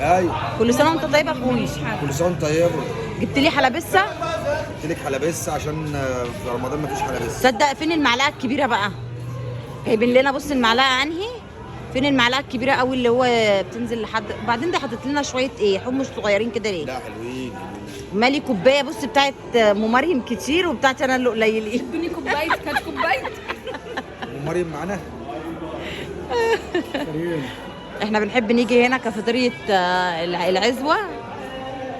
ايوه كل سنه وانت طيب يا اخوي. كل سنه وانت طيب. جبت لي حلبسه. قلت لك حلبسه عشان في رمضان مفيش حلبسه. تصدق فين المعلقه الكبيره بقى؟ جايبين لنا بص المعلقه انهي؟ فين المعلقه الكبيره قوي اللي هو بتنزل لحد وبعدين ده حاطط لنا شويه ايه حمص صغيرين كده ليه؟ لا حلوين. مالي كوبايه بص بتاعت ام مريم كتير وبتاعتي انا اللي قليلين. ادوني كوبايه كانت كوبايه. ام مريم معانا. احنا بنحب نيجي هنا كافيتيريا العزوه.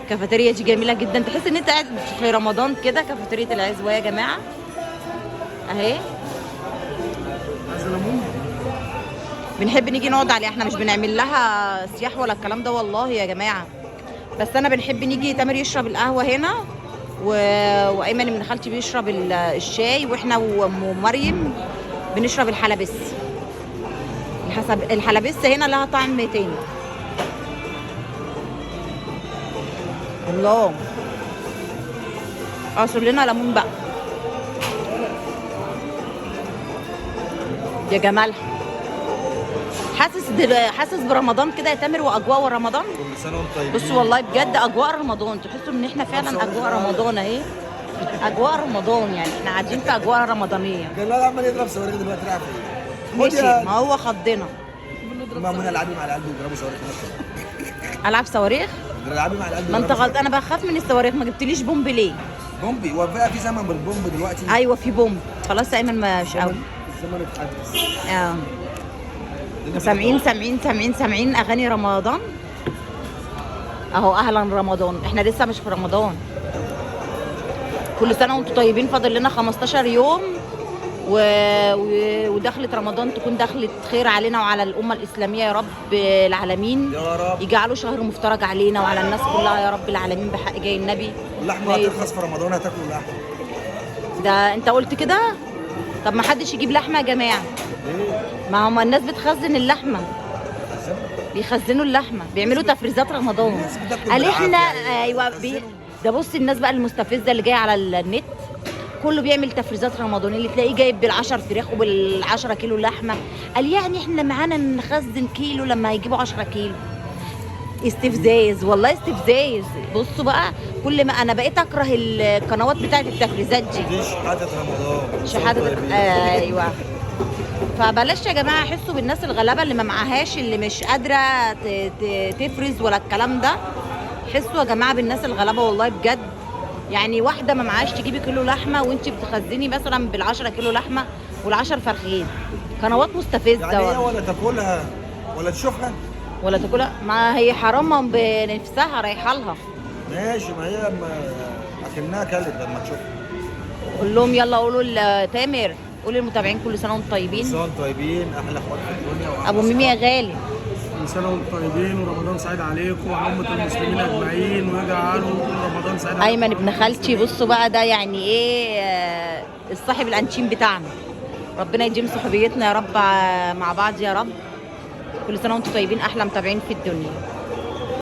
كافيتيريا دي جميله جدا تحس ان انت قاعد في رمضان كده. كافيتيريا العزوه يا جماعه اهي. بنحب نيجي نقعد عليها. احنا مش بنعمل لها سياح ولا الكلام ده والله يا جماعه. بس انا بنحب نيجي تامر يشرب القهوه هنا وايمن ابن خالتي بيشرب الشاي واحنا وام مريم بنشرب الحلبس. الحلبس هنا لها طعم تاني. الله اعصر لنا ليمون بقى يا جمالها. حاسس برمضان كده يا تامر واجواء رمضان. كل سنه وانت طيب. بصوا والله بجد اجواء رمضان. تحسوا ان احنا فعلا اجواء رمضان اهي. اجواء رمضان يعني احنا قاعدين في اجواء رمضانيه. كان الواد عمال يضرب صواريخ دلوقتي رايح فين؟ ماشي ما هو خضنا. مامون العبي مع العيال بيضربوا صواريخ. العب صواريخ. العبي مع العيال. ما انت غلط. انا بخاف من الصواريخ. ما جبتليش بومب ليه؟ بومبي هو بقى في زمن بالبومب دلوقتي. ايوه في بومب. خلاص يا ايمن مش قوي. الزمن اتحدث. سامعين اغاني رمضان اهو. اهلا رمضان. احنا لسه مش في رمضان. كل سنه وانتم طيبين. فاضل لنا 15 يوم ودخلت رمضان تكون دخلت خير علينا وعلى الامه الاسلاميه يا رب العالمين. يا رب يجعله شهر مفترج علينا وعلى الناس كلها يا رب العالمين بحق جاي النبي. اللحمه هترخص في رمضان هتاكلوا لحمه. ده انت قلت كده. طب ما حدش يجيب لحمه يا جماعه. ما هم الناس بتخزن اللحمه. بيخزنوا اللحمه بيعملوا تفريزات رمضان. قال احنا ايوه ده بص الناس بقى المستفزه اللي جايه على النت كله بيعمل تفريزات رمضان. اللي تلاقيه جايب بال10 فراخ وبال10 كيلو لحمه. قال يعني احنا معانا نخزن كيلو لما يجيبوا 10 كيلو. استفزاز والله استفزاز. بصوا بقى كل ما انا بقيت اكره القنوات بتاعت التفريزات دي. شحاته رمضان. شحاته ايوه. فبلاش يا جماعه حسوا بالناس الغلابه اللي ما معهاش اللي مش قادره تفرز ولا الكلام ده. حسوا يا جماعه بالناس الغلابه والله بجد. يعني واحده ما معهاش تجيبي كيلو لحمه وانت بتخزني مثلا بال10 كيلو لحمه وال10 فرخين. قنوات مستفزه. يعني ايه ولا تاكلها ولا تشوفها ولا تاكلها. ما هي حرام بنفسها رايحه لها. ماشي ما هي اكنها كلت لما تشوفها. قول لهم يلا قولوا لتامر. قول للمتابعين كل سنه وانتم طيبين. كل سنه وانتم طيبين. احلى اخوات في الدنيا. ابو ميمي يا غالي كل سنه وانتم طيبين ورمضان سعيد عليكم وعلى امه المسلمين اجمعين ويجعلوا رمضان سعيد عليكم. ايمن ابن خالتي بصوا بقى ده يعني ايه الصاحب الانتيم بتاعنا. ربنا يديم صحوبيتنا يا رب مع بعض يا رب. كل سنه وانتم طيبين احلى متابعين في الدنيا.